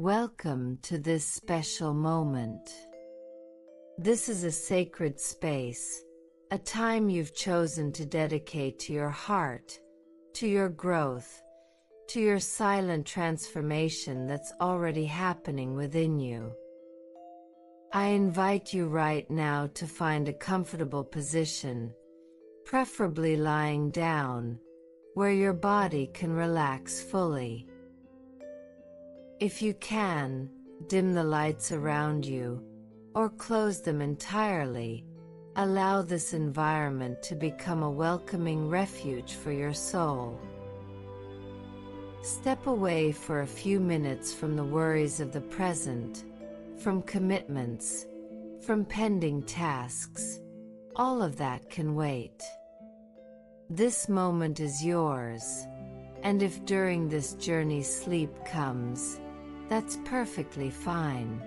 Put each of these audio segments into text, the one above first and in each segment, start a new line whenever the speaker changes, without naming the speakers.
Welcome to this special moment. This is a sacred space, a time you've chosen to dedicate to your heart, to your growth, to your silent transformation that's already happening within you. I invite you right now to find a comfortable position, preferably lying down, where your body can relax fully. If you can, dim the lights around you, or close them entirely. Allow this environment to become a welcoming refuge for your soul. Step away for a few minutes from the worries of the present, from commitments, from pending tasks. All of that can wait. This moment is yours, and if during this journey sleep comes, that's perfectly fine.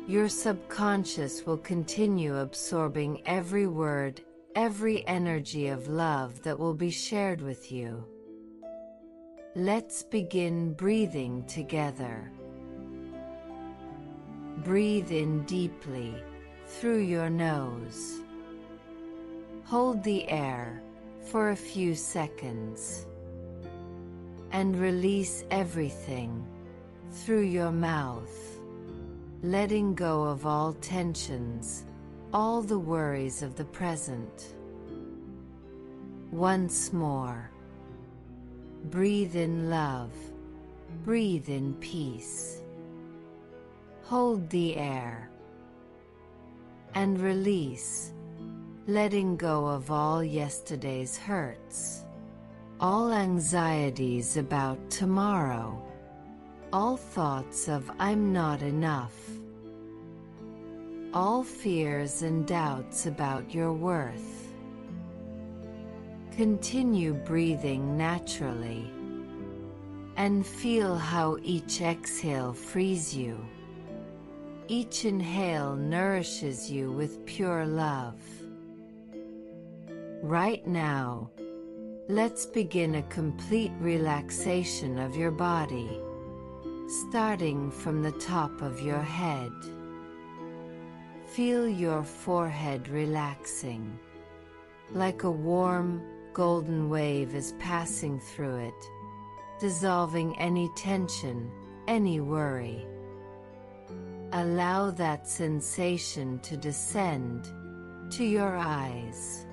Your subconscious will continue absorbing every word, every energy of love that will be shared with you. Let's begin breathing together. Breathe in deeply, through your nose. Hold the air for a few seconds. And release everything through your mouth, letting go of all tensions, all the worries of the present. Once more. Breathe in love, breathe in peace. Hold the air. And release, letting go of all yesterday's hurts, all anxieties about tomorrow, all thoughts of I'm not enough, all fears and doubts about your worth. Continue breathing naturally, and feel how each exhale frees you. Each inhale nourishes you with pure love. Right now, let's begin a complete relaxation of your body, starting from the top of your head. Feel your forehead relaxing, like a warm, golden wave is passing through it, dissolving any tension, any worry. Allow that sensation to descend to your eyes,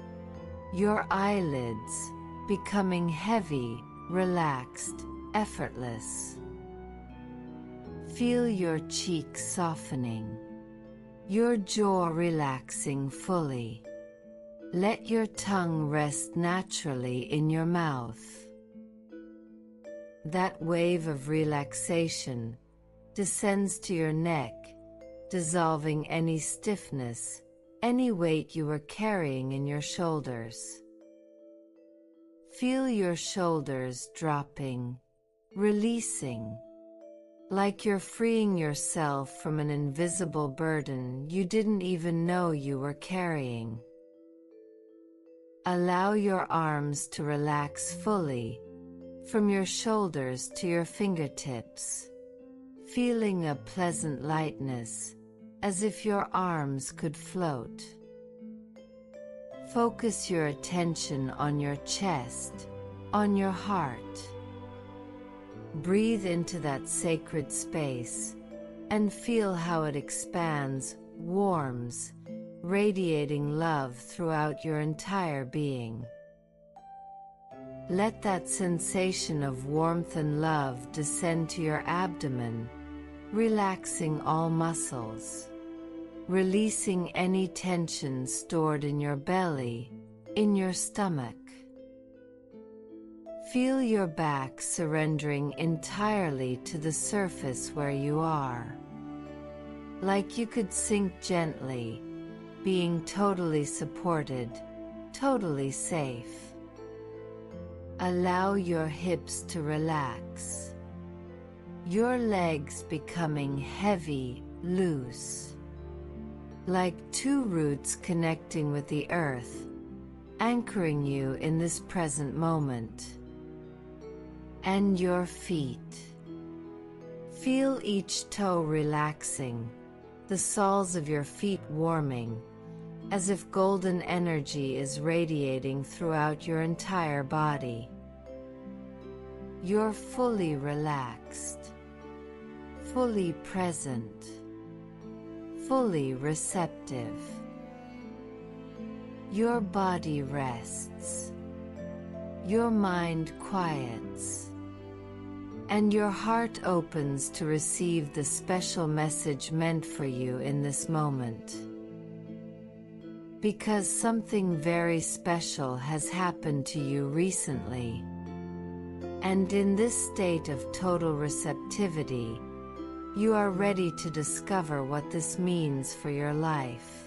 your eyelids, becoming heavy, relaxed, effortless. Feel your cheeks softening, your jaw relaxing fully. Let your tongue rest naturally in your mouth. That wave of relaxation descends to your neck, dissolving any stiffness, any weight you were carrying in your shoulders. Feel your shoulders dropping, releasing, like you're freeing yourself from an invisible burden you didn't even know you were carrying. Allow your arms to relax fully, from your shoulders to your fingertips, feeling a pleasant lightness, as if your arms could float. Focus your attention on your chest, on your heart. Breathe into that sacred space, and feel how it expands, warms, radiating love throughout your entire being. Let that sensation of warmth and love descend to your abdomen, relaxing all muscles, releasing any tension stored in your belly, in your stomach. Feel your back surrendering entirely to the surface where you are, like you could sink gently, being totally supported, totally safe. Allow your hips to relax, your legs becoming heavy, loose, like two roots connecting with the earth, anchoring you in this present moment. And your feet. Feel each toe relaxing, the soles of your feet warming, as if golden energy is radiating throughout your entire body. You're fully relaxed, fully present, fully receptive. Your body rests, your mind quiets, and your heart opens to receive the special message meant for you in this moment. Because something very special has happened to you recently. And in this state of total receptivity, you are ready to discover what this means for your life.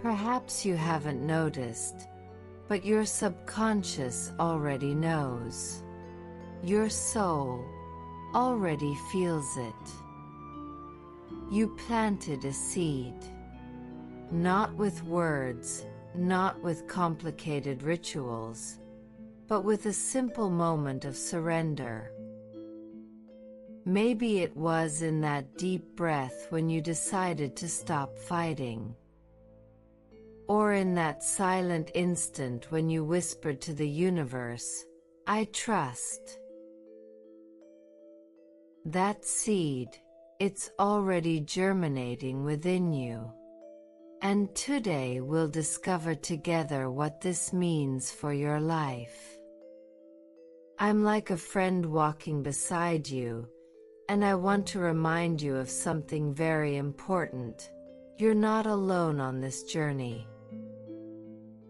Perhaps you haven't noticed, but your subconscious already knows. Your soul already feels it. You planted a seed. Not with words, not with complicated rituals, but with a simple moment of surrender. Maybe it was in that deep breath when you decided to stop fighting. Or in that silent instant when you whispered to the universe, "I trust." That seed, it's already germinating within you. And today we'll discover together what this means for your life. I'm like a friend walking beside you, and I want to remind you of something very important. You're not alone on this journey.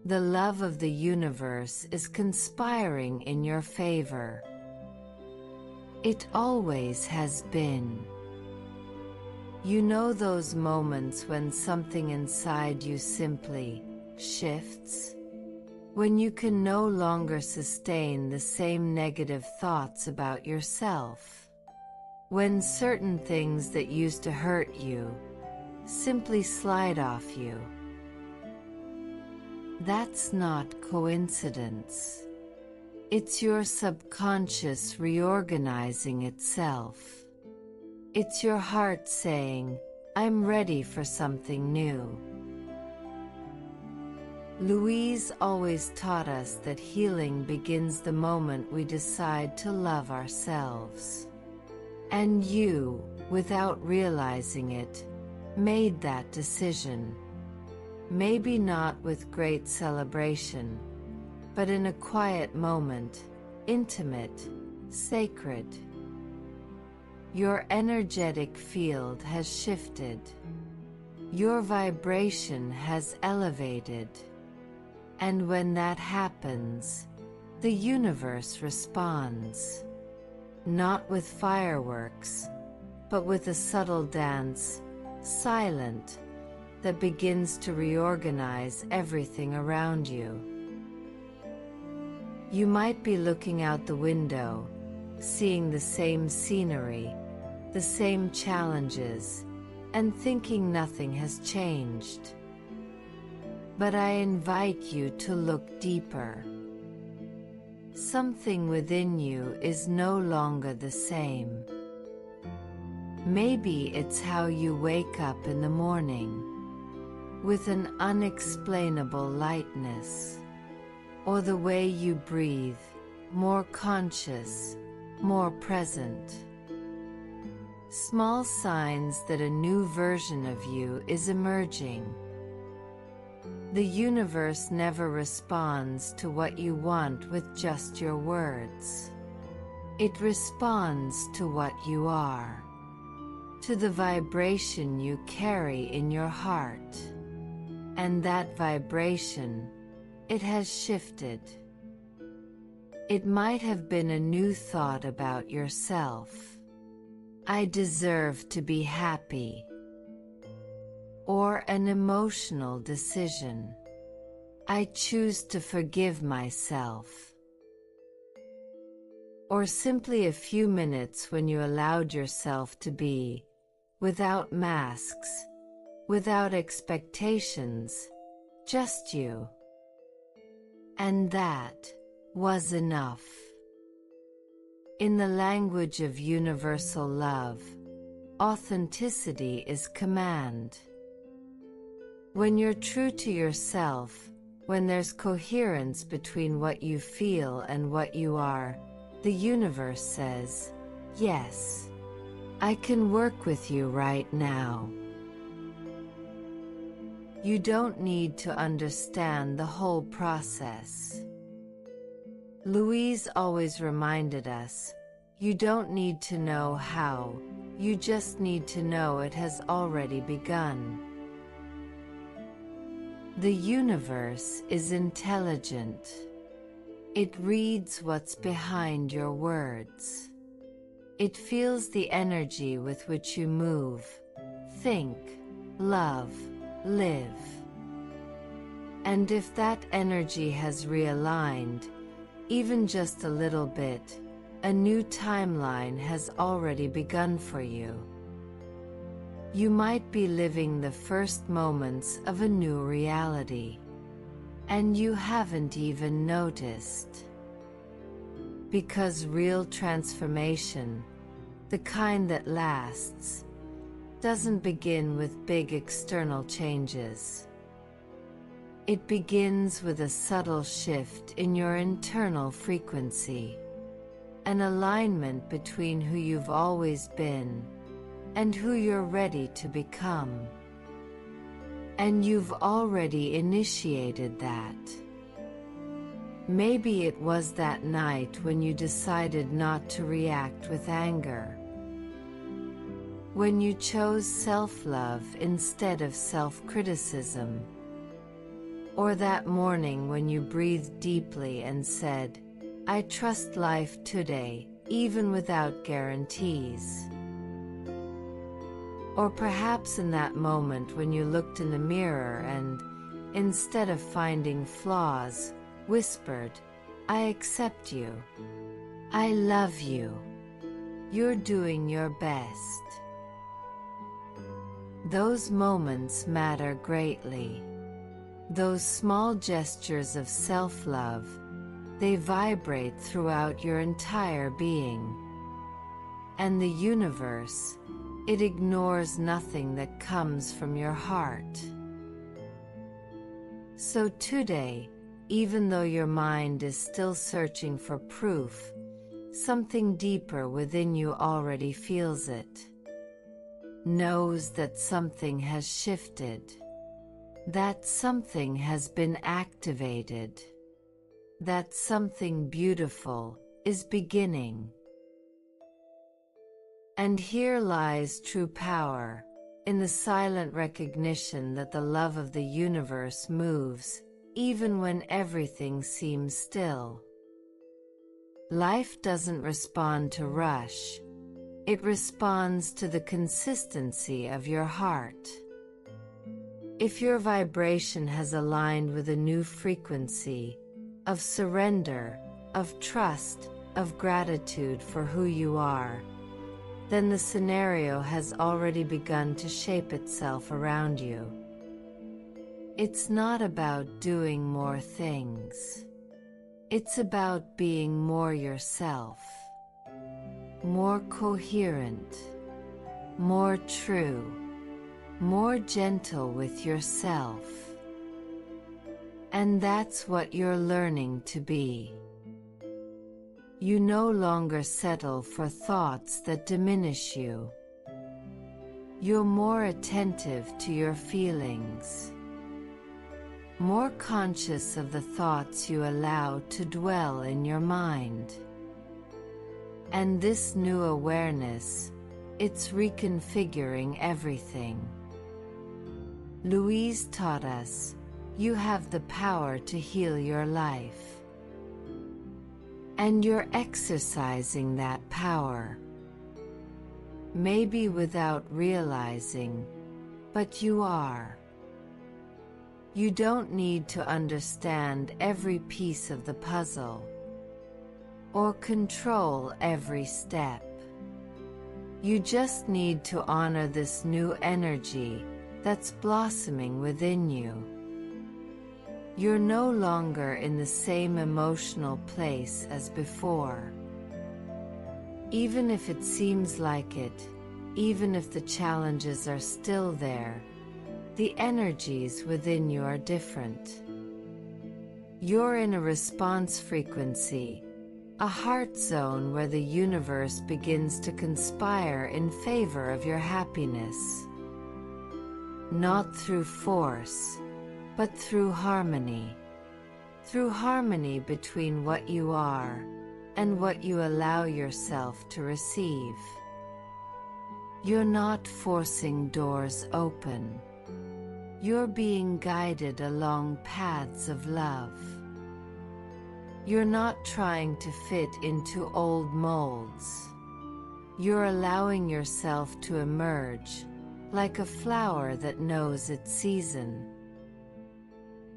The love of the universe is conspiring in your favor. It always has been. You know those moments when something inside you simply shifts? When you can no longer sustain the same negative thoughts about yourself? When certain things that used to hurt you simply slide off you? That's not coincidence. It's your subconscious reorganizing itself. It's your heart saying, "I'm ready for something new." Louise always taught us that healing begins the moment we decide to love ourselves. And you, without realizing it, made that decision. Maybe not with great celebration, but in a quiet moment, intimate, sacred. Your energetic field has shifted. Your vibration has elevated. And when that happens, the universe responds. Not with fireworks, but with a subtle dance, silent, that begins to reorganize everything around you. You might be looking out the window, seeing the same scenery, the same challenges, and thinking nothing has changed. But I invite you to look deeper. Something within you is no longer the same. Maybe it's how you wake up in the morning, with an unexplainable lightness, or the way you breathe, more conscious, more present. Small signs that a new version of you is emerging. The universe never responds to what you want with just your words. It responds to what you are, to the vibration you carry in your heart. And that vibration, it has shifted. It might have been a new thought about yourself. "I deserve to be happy." Or an emotional decision. "I choose to forgive myself." Or simply a few minutes when you allowed yourself to be, without masks, without expectations, just you. And that was enough. In the language of universal love, authenticity is command. When you're true to yourself, when there's coherence between what you feel and what you are, the universe says, yes, I can work with you right now. You don't need to understand the whole process. Louise always reminded us, you don't need to know how, you just need to know it has already begun. The universe is intelligent. It reads what's behind your words. It feels the energy with which you move, think, love, live. And if that energy has realigned, even just a little bit, a new timeline has already begun for you. You might be living the first moments of a new reality, and you haven't even noticed. Because real transformation, the kind that lasts, doesn't begin with big external changes. It begins with a subtle shift in your internal frequency, an alignment between who you've always been and who you're ready to become. And you've already initiated that. Maybe it was that night when you decided not to react with anger, when you chose self-love instead of self-criticism, or that morning when you breathed deeply and said, I trust life today, even without guarantees. Or perhaps in that moment when you looked in the mirror and, instead of finding flaws, whispered, I accept you. I love you. You're doing your best. Those moments matter greatly. Those small gestures of self-love, they vibrate throughout your entire being. And the universe, it ignores nothing that comes from your heart. So today, even though your mind is still searching for proof, something deeper within you already feels it. Knows that something has shifted. That something has been activated. That something beautiful is beginning. And here lies true power, in the silent recognition that the love of the universe moves, even when everything seems still. Life doesn't respond to rush. It responds to the consistency of your heart. If your vibration has aligned with a new frequency, of surrender, of trust, of gratitude for who you are, then the scenario has already begun to shape itself around you. It's not about doing more things. It's about being more yourself, more coherent, more true, more gentle with yourself. And that's what you're learning to be. You no longer settle for thoughts that diminish you. You're more attentive to your feelings, more conscious of the thoughts you allow to dwell in your mind. And this new awareness, it's reconfiguring everything. Louise taught us, you have the power to heal your life. And you're exercising that power. Maybe without realizing, but you are. You don't need to understand every piece of the puzzle, or control every step. You just need to honor this new energy that's blossoming within you. You're no longer in the same emotional place as before. Even if it seems like it, even if the challenges are still there, the energies within you are different. You're in a response frequency, a heart zone where the universe begins to conspire in favor of your happiness. Not through force, but through harmony. Through harmony between what you are and what you allow yourself to receive. You're not forcing doors open. You're being guided along paths of love. You're not trying to fit into old molds. You're allowing yourself to emerge, like a flower that knows its season.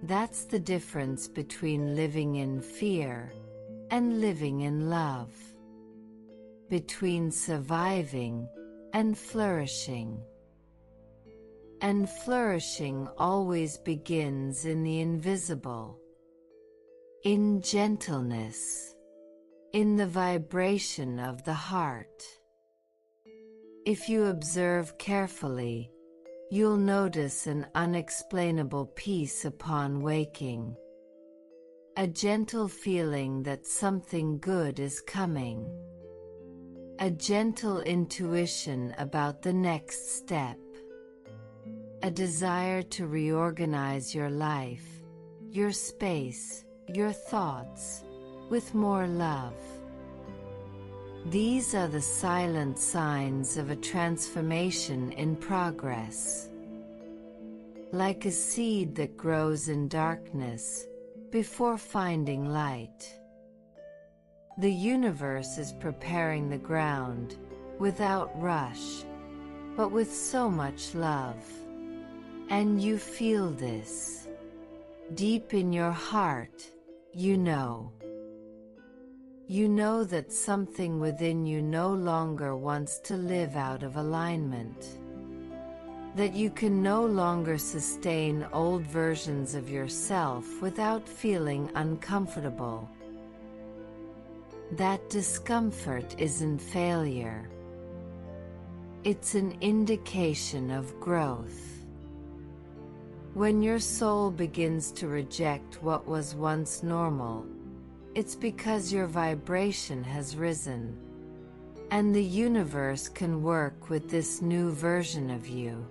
That's the difference between living in fear and living in love. Between surviving and flourishing. And flourishing always begins in the invisible. In gentleness. In the vibration of the heart. If you observe carefully, you'll notice an unexplainable peace upon waking. A gentle feeling that something good is coming. A gentle intuition about the next step. A desire to reorganize your life, your space, your thoughts, with more love. These are the silent signs of a transformation in progress. Like a seed that grows in darkness, before finding light. The universe is preparing the ground, without rush, but with so much love. And you feel this. Deep in your heart, you know. You know that something within you no longer wants to live out of alignment. That you can no longer sustain old versions of yourself without feeling uncomfortable. That discomfort isn't failure. It's an indication of growth. When your soul begins to reject what was once normal, it's because your vibration has risen, and the universe can work with this new version of you.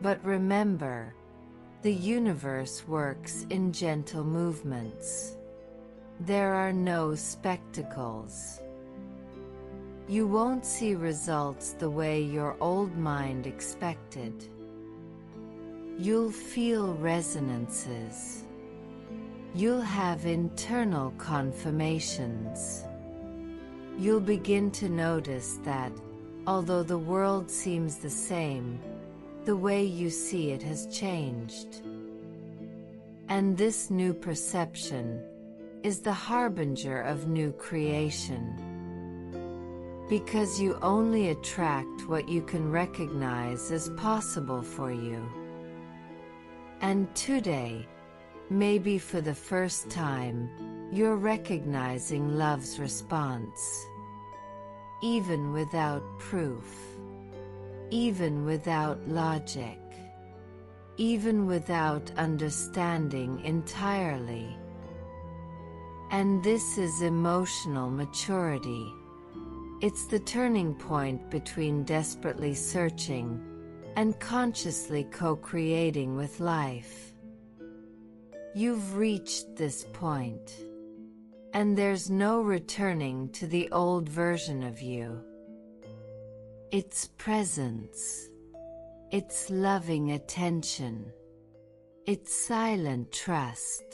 But remember, the universe works in gentle movements. There are no spectacles. You won't see results the way your old mind expected. You'll feel resonances. You'll have internal confirmations. You'll begin to notice that, although the world seems the same, the way you see it has changed. And this new perception is the harbinger of new creation. Because you only attract what you can recognize as possible for you. And today, maybe for the first time, you're recognizing love's response. Even without proof. Even without logic. Even without understanding entirely. And this is emotional maturity. It's the turning point between desperately searching and consciously co-creating with life. You've reached this point, and there's no returning to the old version of you. It's presence. It's loving attention. It's silent trust.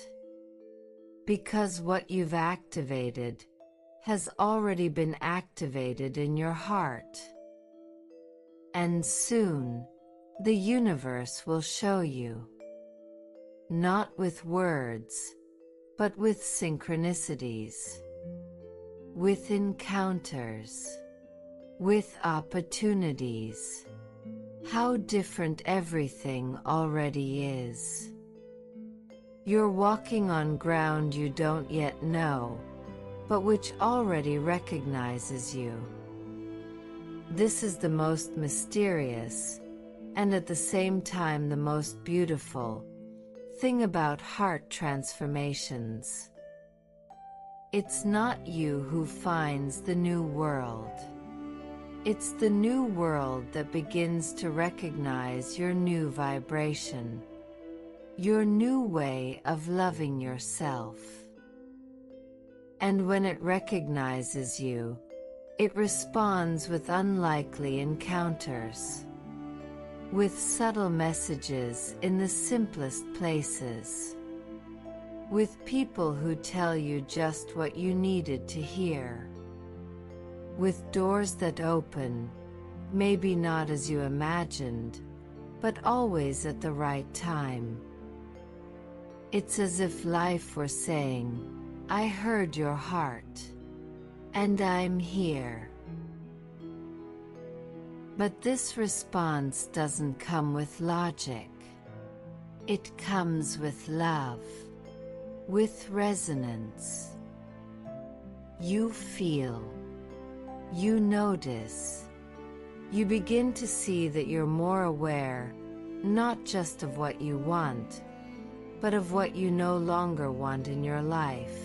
Because what you've activated has already been activated in your heart. And soon, the universe will show you. Not with words, but with synchronicities. With encounters. With opportunities. how different everything already is. You're walking on ground you don't yet know, but which already recognizes you. This is the most mysterious, and at the same time the most beautiful, thing about heart transformations. It's not you who finds the new world. It's the new world that begins to recognize your new vibration, your new way of loving yourself. And when it recognizes you, it responds with unlikely encounters, with subtle messages in the simplest places, with people who tell you just what you needed to hear, with doors that open, maybe not as you imagined, but always at the right time. It's as if life were saying, "I heard your heart, and I'm here." But this response doesn't come with logic. It comes with love, with resonance. You feel, you notice, you begin to see that you're more aware, not just of what you want, but of what you no longer want in your life.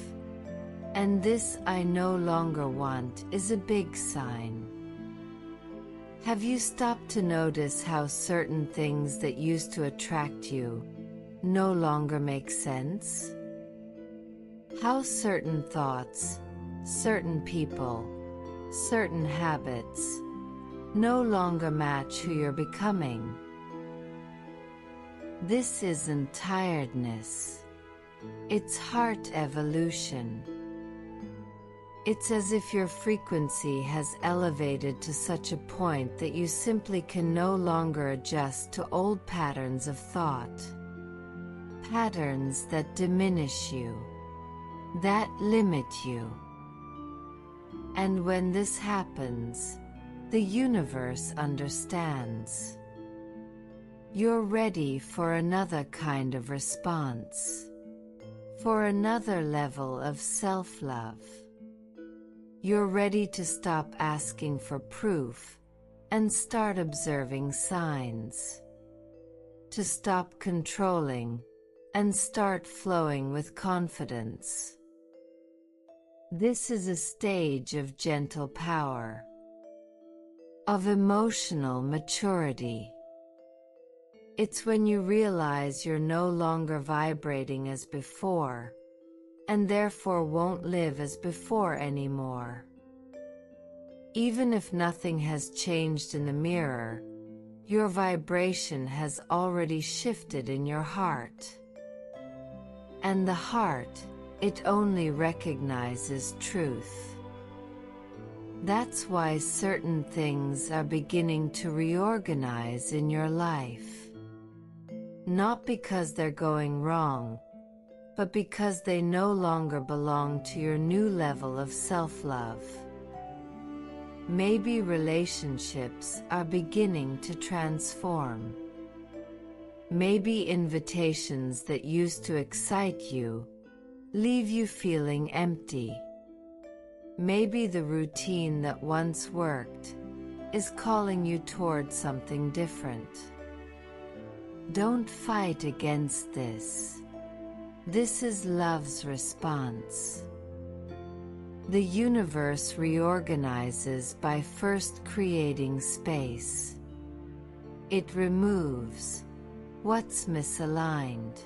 And this "I no longer want" is a big sign. Have you stopped to notice how certain things that used to attract you no longer make sense? How certain thoughts, certain people, certain habits no longer match who you're becoming? This isn't tiredness. It's heart evolution. It's as if your frequency has elevated to such a point that you simply can no longer adjust to old patterns of thought. Patterns that diminish you, that limit you. And when this happens, the universe understands. You're ready for another kind of response, for another level of self-love. You're ready to stop asking for proof and start observing signs, to stop controlling and start flowing with confidence. This is a stage of gentle power, of emotional maturity. It's when you realize you're no longer vibrating as before, and therefore won't live as before anymore. Even if nothing has changed in the mirror, your vibration has already shifted in your heart. And the heart, it only recognizes truth. That's why certain things are beginning to reorganize in your life. Not because they're going wrong, but because they no longer belong to your new level of self-love. Maybe relationships are beginning to transform. Maybe invitations that used to excite you leave you feeling empty. Maybe the routine that once worked is calling you towards something different. Don't fight against this. This is love's response. The universe reorganizes by first creating space. It removes what's misaligned.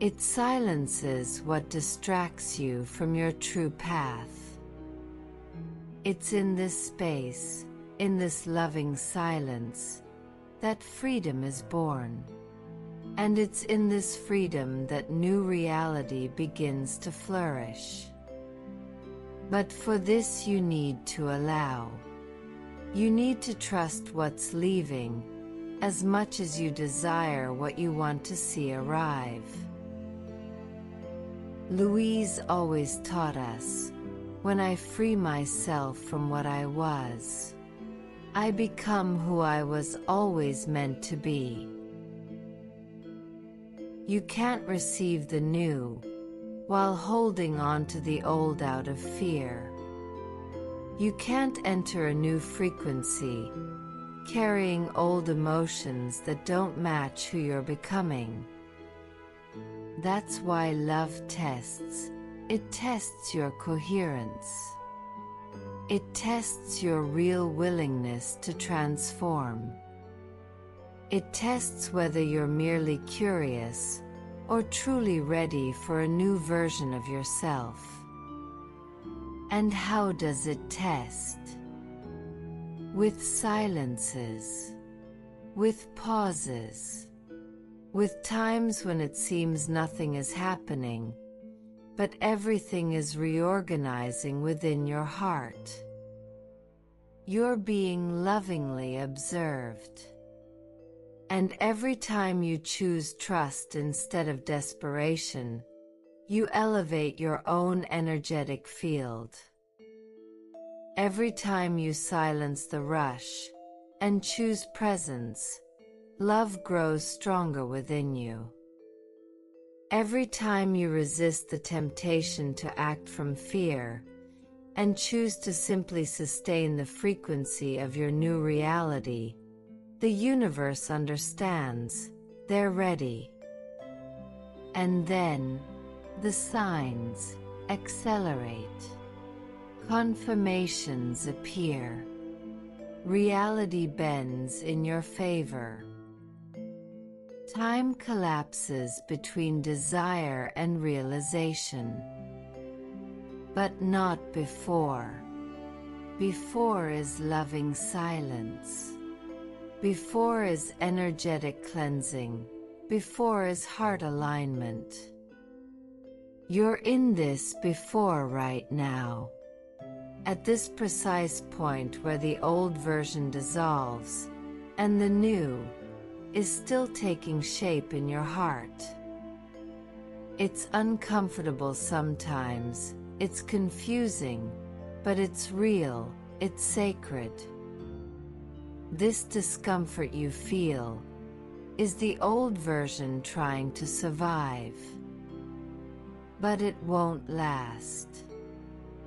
It silences what distracts you from your true path. It's in this space, in this loving silence, that freedom is born. And it's in this freedom that new reality begins to flourish. But for this you need to allow. You need to trust what's leaving, as much as you desire what you want to see arrive. Louise always taught us, when I free myself from what I was, I become who I was always meant to be. You can't receive the new while holding on to the old out of fear. You can't enter a new frequency carrying old emotions that don't match who you're becoming. That's why love tests. It tests your coherence. It tests your real willingness to transform. It tests whether you're merely curious or truly ready for a new version of yourself. And how does it test? With silences, with pauses, with times when it seems nothing is happening, but everything is reorganizing within your heart. You're being lovingly observed. And every time you choose trust instead of desperation, you elevate your own energetic field. Every time you silence the rush and choose presence, love grows stronger within you. Every time you resist the temptation to act from fear and choose to simply sustain the frequency of your new reality, the universe understands. They're ready. And then, the signs accelerate. Confirmations appear. Reality bends in your favor. Time collapses between desire and realization. But not before. Before is loving silence. Before is energetic cleansing. Before is heart alignment. You're in this before right now. At this precise point where the old version dissolves, and the new is still taking shape in your heart. It's uncomfortable sometimes, it's confusing, but it's real, it's sacred. This discomfort you feel is the old version trying to survive. But it won't last.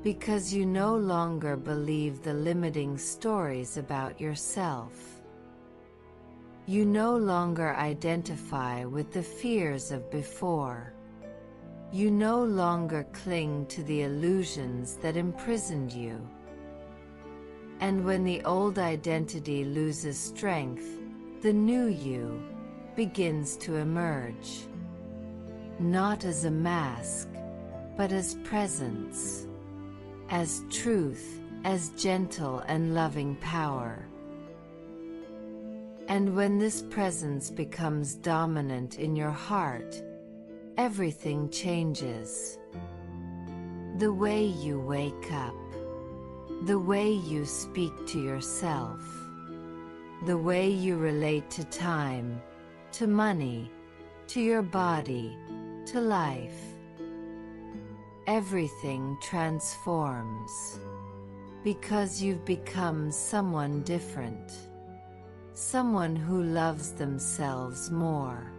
Because you no longer believe the limiting stories about yourself. You no longer identify with the fears of before. You no longer cling to the illusions that imprisoned you. And when the old identity loses strength, the new you begins to emerge. Not as a mask, but as presence, as truth, as gentle and loving power. And when this presence becomes dominant in your heart, everything changes. The way you wake up, the way you speak to yourself, the way you relate to time, to money, to your body, to life. Everything transforms because you've become someone different. Someone who loves themselves more.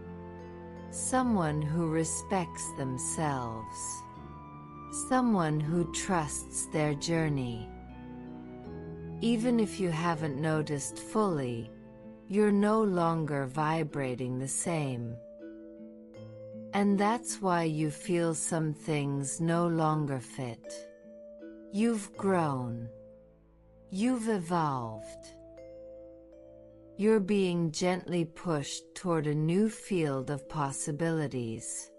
Someone who respects themselves. Someone who trusts their journey. Even if you haven't noticed fully, you're no longer vibrating the same. And that's why you feel some things no longer fit. You've grown. You've evolved. You're being gently pushed toward a new field of possibilities.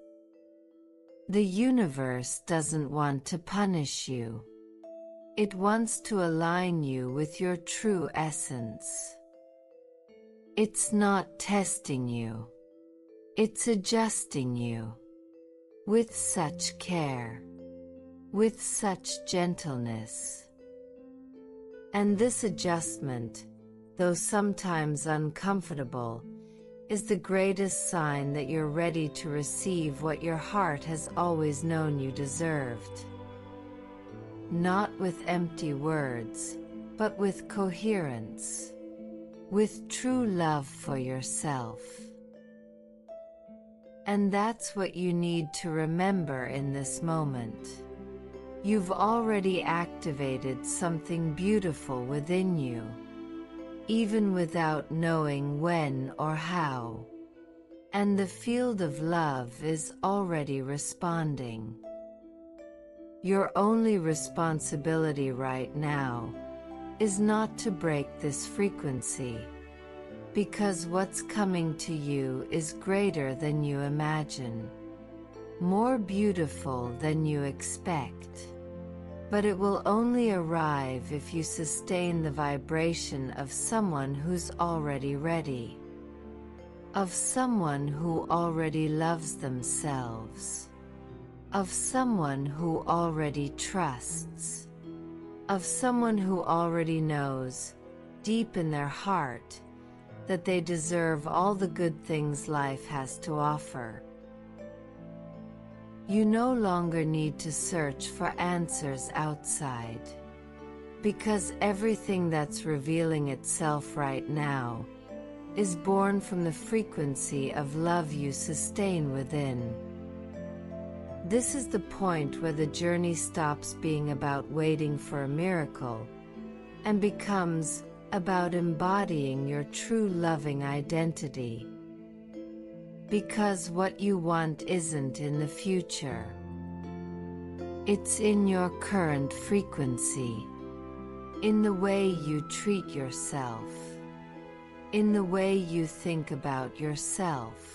The universe doesn't want to punish you. It wants to align you with your true essence. It's not testing you. It's adjusting you. With such care. With such gentleness. And this adjustment, though sometimes uncomfortable, is the greatest sign that you're ready to receive what your heart has always known you deserved. Not with empty words, but with coherence, with true love for yourself. And that's what you need to remember in this moment. You've already activated something beautiful within you, even without knowing when or how. And the field of love is already responding. Your only responsibility right now is not to break this frequency, because what's coming to you is greater than you imagine, more beautiful than you expect. But it will only arrive if you sustain the vibration of someone who's already ready, of someone who already loves themselves, of someone who already trusts, of someone who already knows, deep in their heart, that they deserve all the good things life has to offer. You no longer need to search for answers outside, because everything that's revealing itself right now is born from the frequency of love you sustain within. This is the point where the journey stops being about waiting for a miracle and becomes about embodying your true loving identity. Because what you want isn't in the future. It's in your current frequency, in the way you treat yourself, in the way you think about yourself.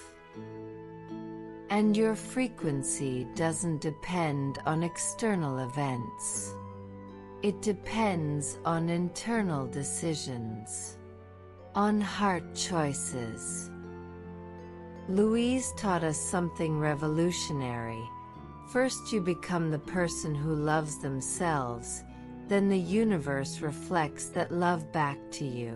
And your frequency doesn't depend on external events. It depends on internal decisions, on heart choices. Louise taught us something revolutionary. First you become the person who loves themselves, then the universe reflects that love back to you.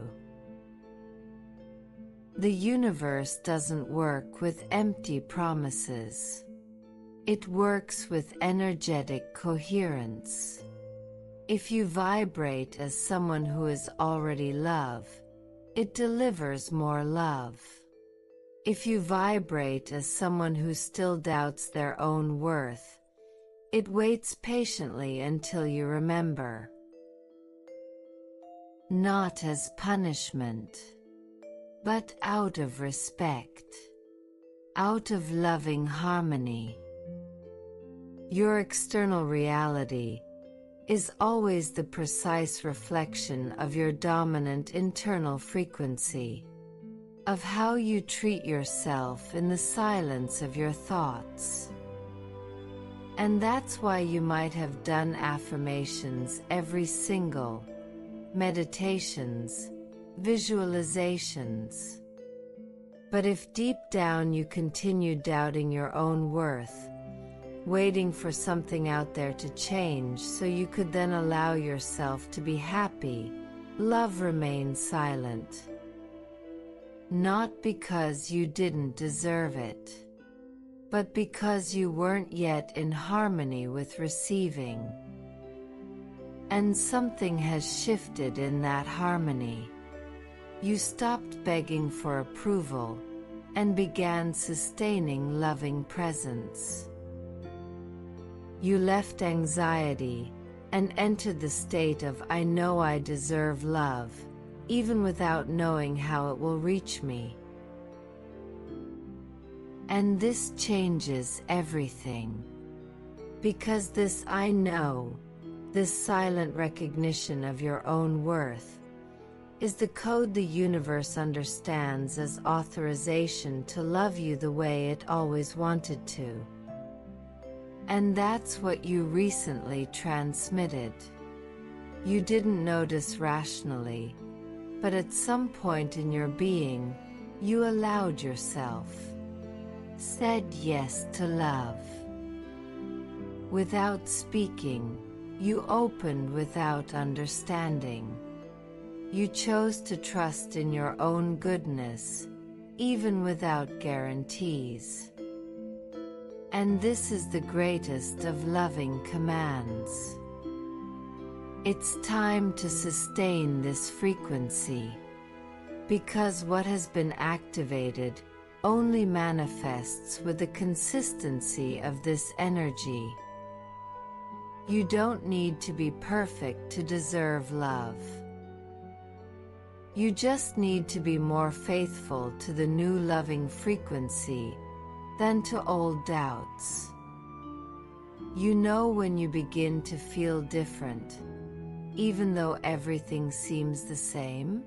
The universe doesn't work with empty promises. It works with energetic coherence. If you vibrate as someone who is already love, it delivers more love. If you vibrate as someone who still doubts their own worth, it waits patiently until you remember. Not as punishment, but out of respect, out of loving harmony. Your external reality is always the precise reflection of your dominant internal frequency, of how you treat yourself in the silence of your thoughts. And that's why you might have done affirmations every single, meditations, visualizations. But if deep down you continue doubting your own worth, waiting for something out there to change so you could then allow yourself to be happy, love remains silent. Not because you didn't deserve it, but because you weren't yet in harmony with receiving. And something has shifted in that harmony. You stopped begging for approval and began sustaining loving presence. You left anxiety and entered the state of I know I deserve love, even without knowing how it will reach me. And this changes everything. Because this I know, this silent recognition of your own worth, is the code the universe understands as authorization to love you the way it always wanted to. And that's what you recently transmitted. You didn't notice rationally, but at some point in your being, you allowed yourself, said yes to love. Without speaking, you opened without understanding. You chose to trust in your own goodness, even without guarantees. And this is the greatest of loving commands. It's time to sustain this frequency, because what has been activated only manifests with the consistency of this energy. You don't need to be perfect to deserve love. You just need to be more faithful to the new loving frequency than to old doubts. You know when you begin to feel different, even though everything seems the same?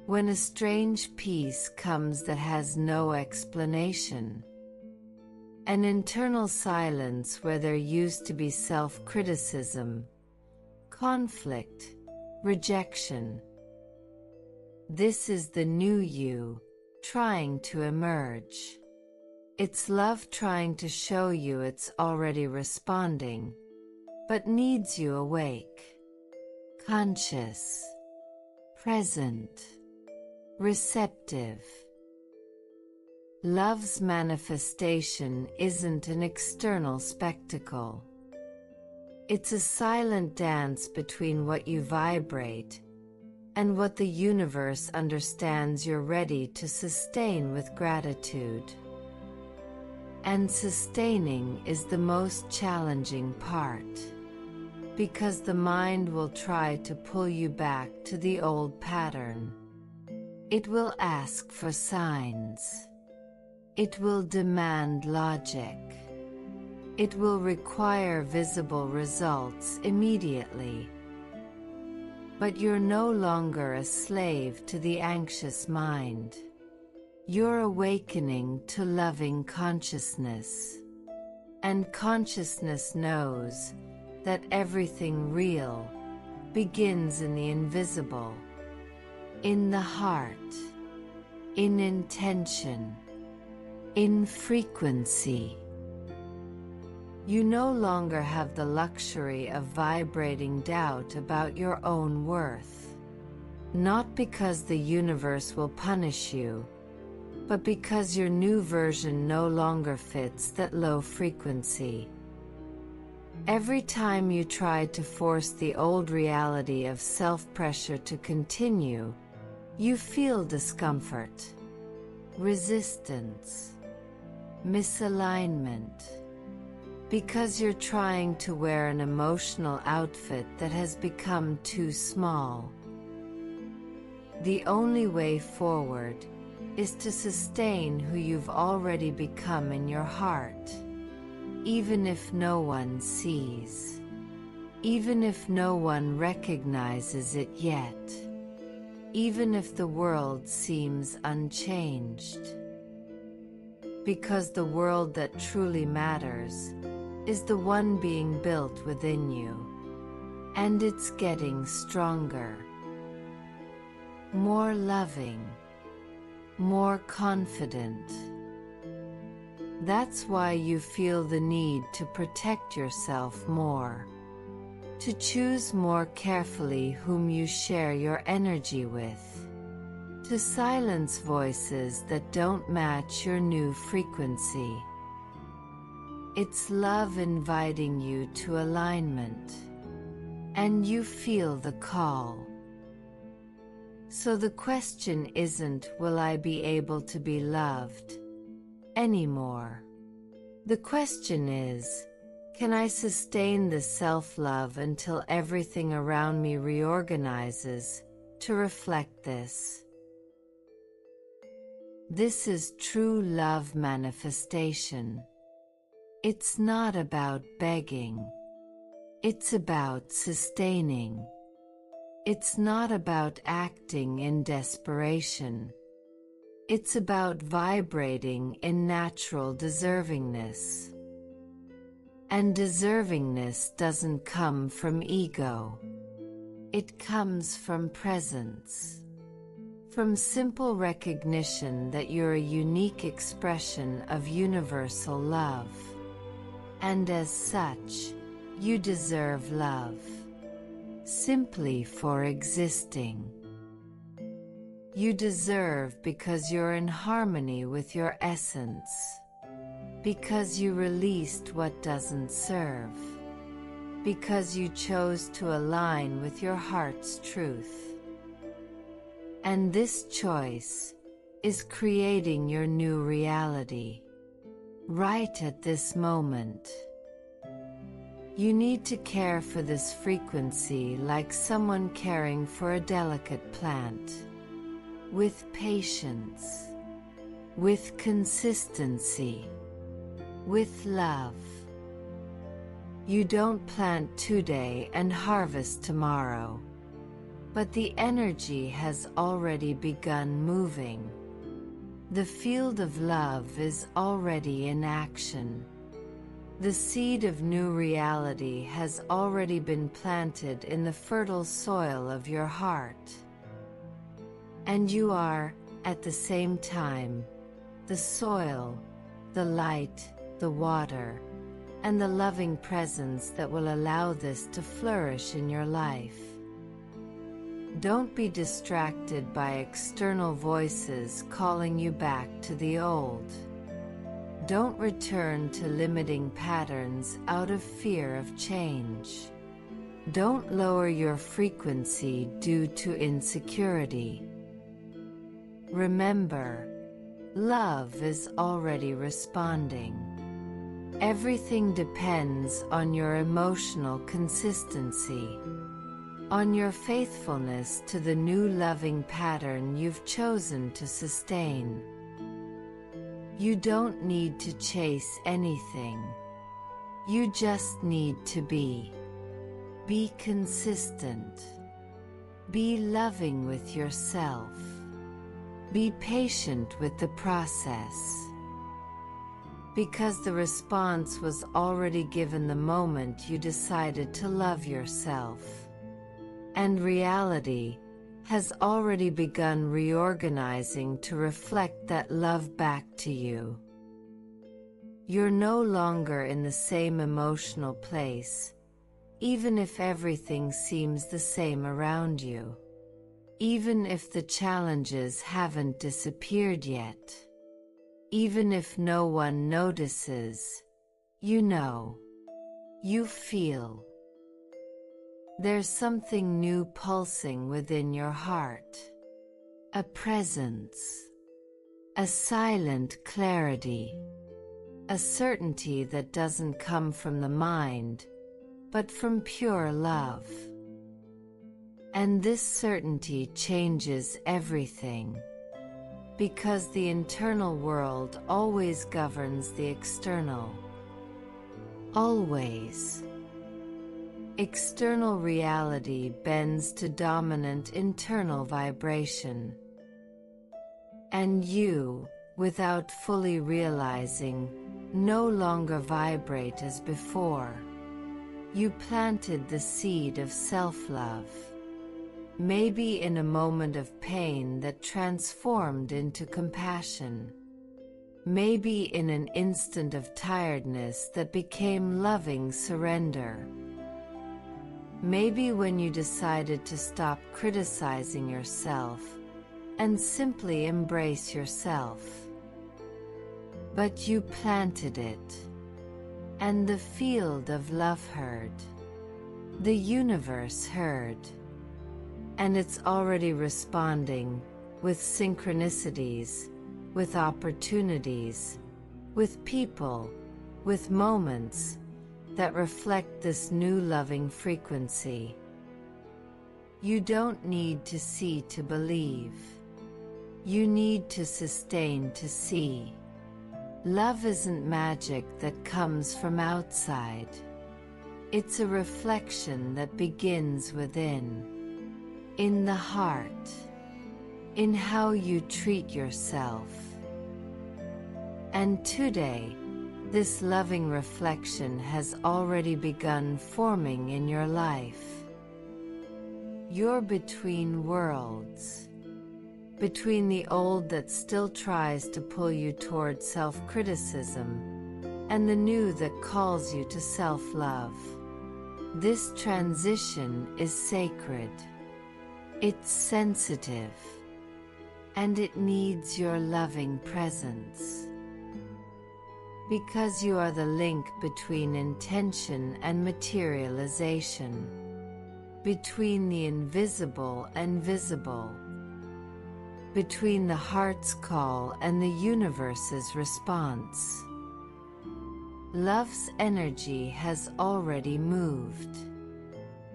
When a strange peace comes that has no explanation. An internal silence where there used to be self-criticism, conflict, rejection. This is the new you, trying to emerge. It's love trying to show you it's already responding, but needs you awake, conscious, present, receptive. Love's manifestation isn't an external spectacle. It's a silent dance between what you vibrate and what the universe understands you're ready to sustain with gratitude. And sustaining is the most challenging part, because the mind will try to pull you back to the old pattern. It will ask for signs. It will demand logic. It will require visible results immediately. But you're no longer a slave to the anxious mind. You're awakening to loving consciousness. And consciousness knows that everything real begins in the invisible, in the heart, in intention, in frequency. You no longer have the luxury of vibrating doubt about your own worth. Not because the universe will punish you, but because your new version no longer fits that low frequency. Every time you try to force the old reality of self-pressure to continue, you feel discomfort, resistance, misalignment, because you're trying to wear an emotional outfit that has become too small. The only way forward is to sustain who you've already become in your heart, even if no one sees, even if no one recognizes it yet, even if the world seems unchanged. Because the world that truly matters is the one being built within you, and it's getting stronger, more loving, more confident. That's why you feel the need to protect yourself more, to choose more carefully whom you share your energy with, to silence voices that don't match your new frequency. It's love inviting you to alignment, and you feel the call. So the question isn't, will I be able to be loved anymore? The question is, can I sustain the self-love until everything around me reorganizes to reflect this? This is true love manifestation. It's not about begging. It's about sustaining. It's not about acting in desperation. It's about vibrating in natural deservingness. And deservingness doesn't come from ego. It comes from presence. From simple recognition that you're a unique expression of universal love. And as such, you deserve love. Simply for existing. You deserve because you're in harmony with your essence. Because you released what doesn't serve. because you chose to align with your heart's truth. And this choice is creating your new reality, right at this moment. You need to care for this frequency like someone caring for a delicate plant, with patience, with consistency, with love. You don't plant today and harvest tomorrow, but the energy has already begun moving. The field of love is already in action. The seed of new reality has already been planted in the fertile soil of your heart. And you are, at the same time, the soil, the light, the water, and the loving presence that will allow this to flourish in your life. Don't be distracted by external voices calling you back to the old. Don't return to limiting patterns out of fear of change. Don't lower your frequency due to insecurity. Remember, love is already responding. Everything depends on your emotional consistency, on your faithfulness to the new loving pattern you've chosen to sustain. You don't need to chase anything. You just need to be. Be consistent. Be loving with yourself. Be patient with the process. Because the response was already given the moment you decided to love yourself. And reality has already begun reorganizing to reflect that love back to you. You're no longer in the same emotional place, even if everything seems the same around you. Even if the challenges haven't disappeared yet. Even if no one notices, you know. You feel. There's something new pulsing within your heart. A presence. A silent clarity. A certainty that doesn't come from the mind, but from pure love. And this certainty changes everything. Because the internal world always governs the external. Always. External reality bends to dominant internal vibration. And you, without fully realizing, no longer vibrate as before. You planted the seed of self-love. Maybe in a moment of pain that transformed into compassion. Maybe in an instant of tiredness that became loving surrender. Maybe when you decided to stop criticizing yourself and simply embrace yourself. But you planted it. And the field of love heard. The universe heard. And it's already responding, with synchronicities, with opportunities, with people, with moments, that reflect this new loving frequency. You don't need to see to believe. You need to sustain to see. Love isn't magic that comes from outside. It's a reflection that begins within. In the heart, in how you treat yourself. And today, this loving reflection has already begun forming in your life. You're between worlds. Between the old that still tries to pull you toward self-criticism, and the new that calls you to self-love. This transition is sacred. It's sensitive, and it needs your loving presence. because you are the link between intention and materialization, between the invisible and visible, between the heart's call and the universe's response. Love's energy has already moved.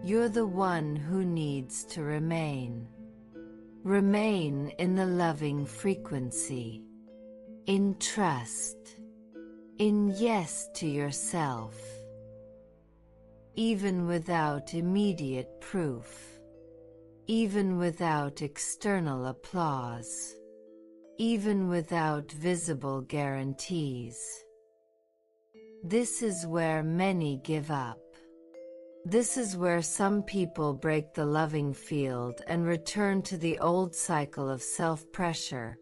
You're the one who needs to remain. Remain in the loving frequency, in trust, in yes to yourself, even without immediate proof, even without external applause, even without visible guarantees. This is where many give up. This is where some people break the loving field and return to the old cycle of self-pressure,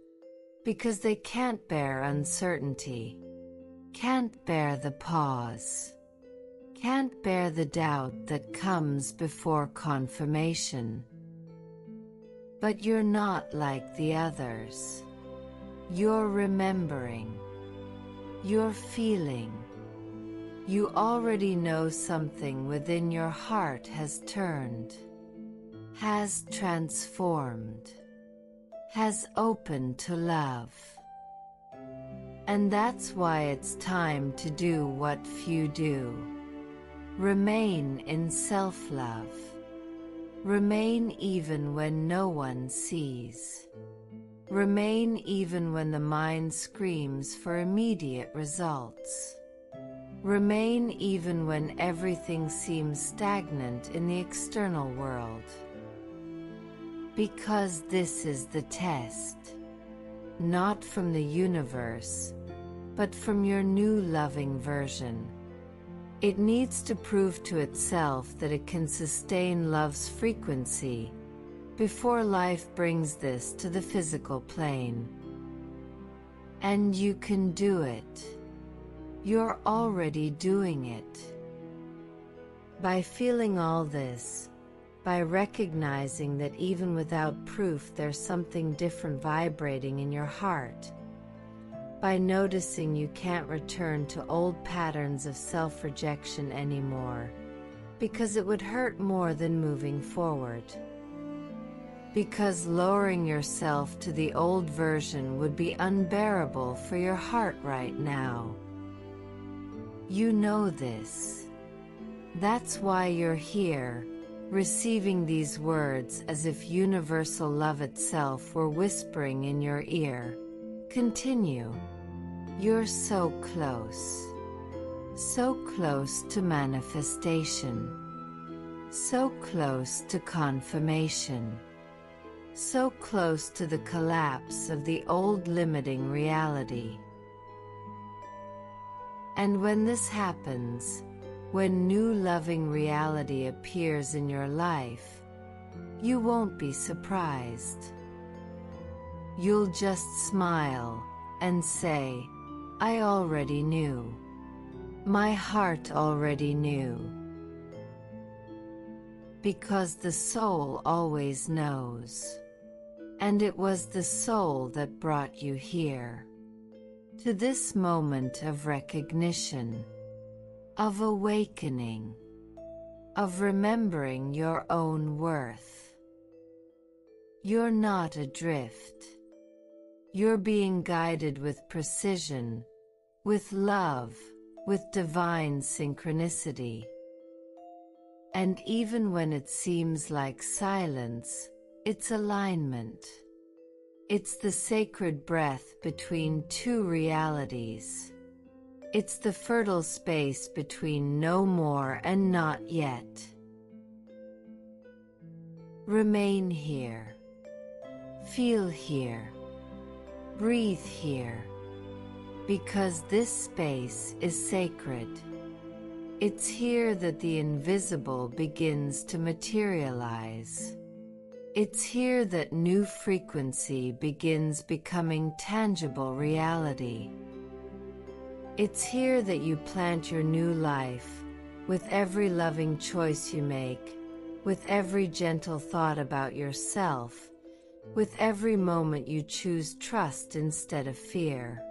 because they can't bear uncertainty, can't bear the pause, can't bear the doubt that comes before confirmation. But you're not like the others. You're remembering. You're feeling. You already know something within your heart has turned, has transformed, has opened to love. And that's why it's time to do what few do. Remain in self-love. Remain even when no one sees. Remain even when the mind screams for immediate results. Remain even when everything seems stagnant in the external world. Because this is the test, not from the universe, but from your new loving version. It needs to prove to itself that it can sustain love's frequency before life brings this to the physical plane. And you can do it. You're already doing it. By feeling all this, by recognizing that even without proof there's something different vibrating in your heart, by noticing you can't return to old patterns of self-rejection anymore, because it would hurt more than moving forward. Because lowering yourself to the old version would be unbearable for your heart right now. You know this. That's why you're here, receiving these words as if universal love itself were whispering in your ear. Continue. You're so close to manifestation, so close to confirmation, so close to the collapse of the old limiting reality. And when this happens, when new loving reality appears in your life, you won't be surprised. You'll just smile and say, I already knew. My heart already knew. Because the soul always knows. And it was the soul that brought you here. To this moment of recognition, of awakening, of remembering your own worth. You're not adrift. You're being guided with precision, with love, with divine synchronicity. And even when it seems like silence, it's alignment. It's the sacred breath between two realities. It's the fertile space between no more and not yet. Remain here. Feel here. Breathe here. Because this space is sacred. It's here that the invisible begins to materialize. It's here that new frequency begins becoming tangible reality. It's here that you plant your new life, with every loving choice you make, with every gentle thought about yourself, with every moment you choose trust instead of fear.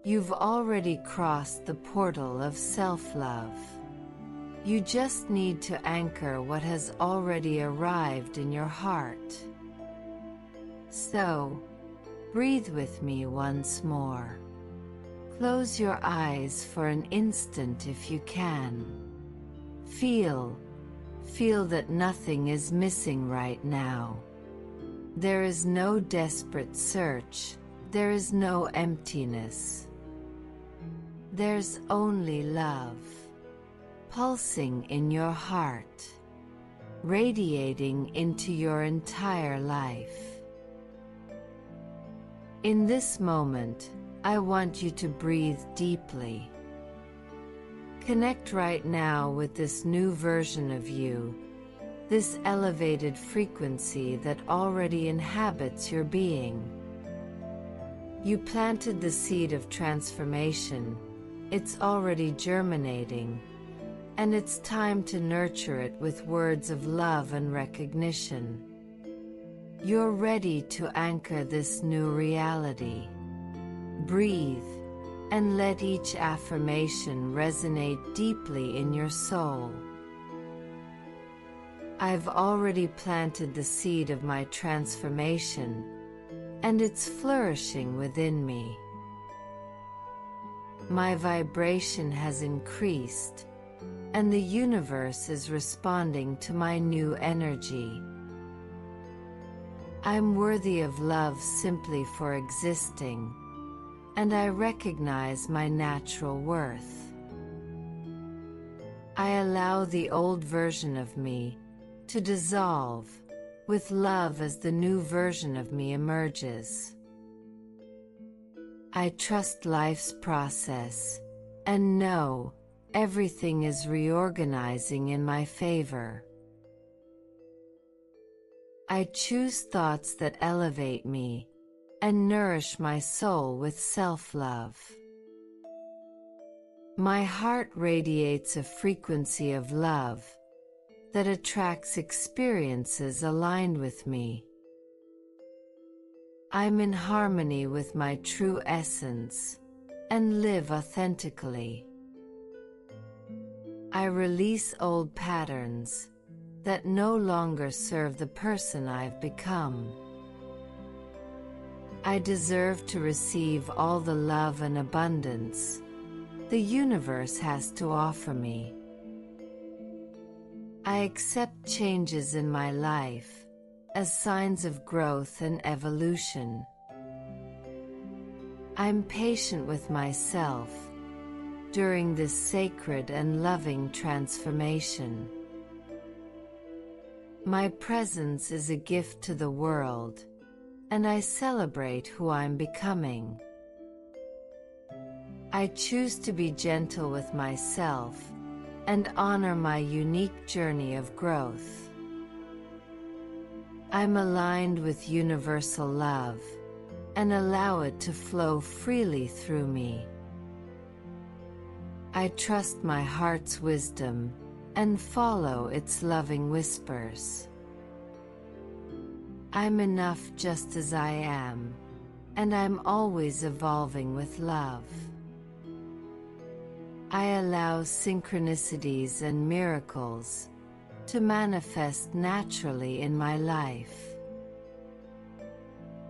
You've already crossed the portal of self-love. You just need to anchor what has already arrived in your heart. So, breathe with me once more. Close your eyes for an instant if you can. Feel that nothing is missing right now. There is no desperate search, there is no emptiness. There's only love, pulsing in your heart, radiating into your entire life. In this moment, I want you to breathe deeply. Connect right now with this new version of you, this elevated frequency that already inhabits your being. You planted the seed of transformation, it's already germinating, and it's time to nurture it with words of love and recognition. You're ready to anchor this new reality. Breathe, and let each affirmation resonate deeply in your soul. I've already planted the seed of my transformation, and it's flourishing within me. My vibration has increased, and the universe is responding to my new energy. I'm worthy of love simply for existing, and I recognize my natural worth. I allow the old version of me to dissolve, with love as the new version of me emerges. I trust life's process, and know everything is reorganizing in my favor. I choose thoughts that elevate me, and nourish my soul with self-love. My heart radiates a frequency of love that attracts experiences aligned with me. I'm in harmony with my true essence, and live authentically. I release old patterns that no longer serve the person I've become. I deserve to receive all the love and abundance the universe has to offer me. I accept changes in my life as signs of growth and evolution. I'm patient with myself during this sacred and loving transformation. My presence is a gift to the world, and I celebrate who I'm becoming. I choose to be gentle with myself and honor my unique journey of growth. I'm aligned with universal love and allow it to flow freely through me. I trust my heart's wisdom and follow its loving whispers. I'm enough just as I am, and I'm always evolving with love. I allow synchronicities and miracles to manifest naturally in my life.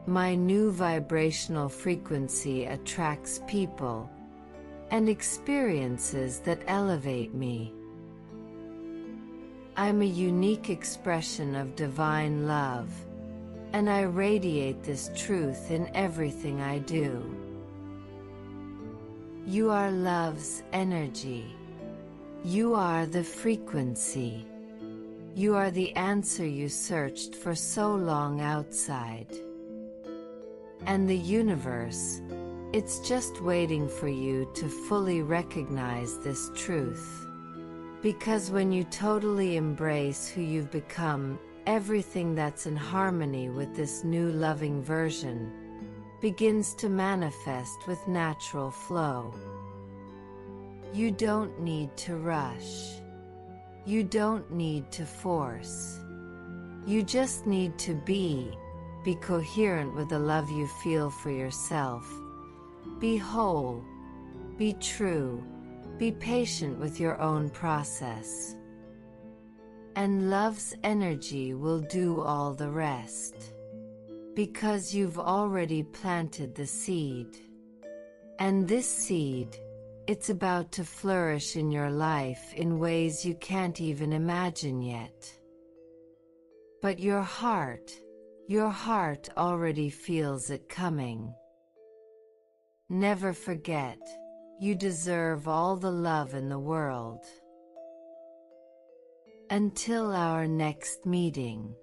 My new vibrational frequency attracts people and experiences that elevate me. I'm a unique expression of divine love, and I radiate this truth in everything I do. You are love's energy. You are the frequency. You are the answer you searched for so long outside. And the universe, it's just waiting for you to fully recognize this truth. Because when you totally embrace who you've become, everything that's in harmony with this new loving version begins to manifest with natural flow. You don't need to rush. You don't need to force. You just need to be coherent with the love you feel for yourself Be whole, be true, be patient with your own process. And love's energy will do all the rest. Because you've already planted the seed. And this seed, it's about to flourish in your life in ways you can't even imagine yet. But your heart already feels it coming. Never forget, you deserve all the love in the world. Until our next meeting.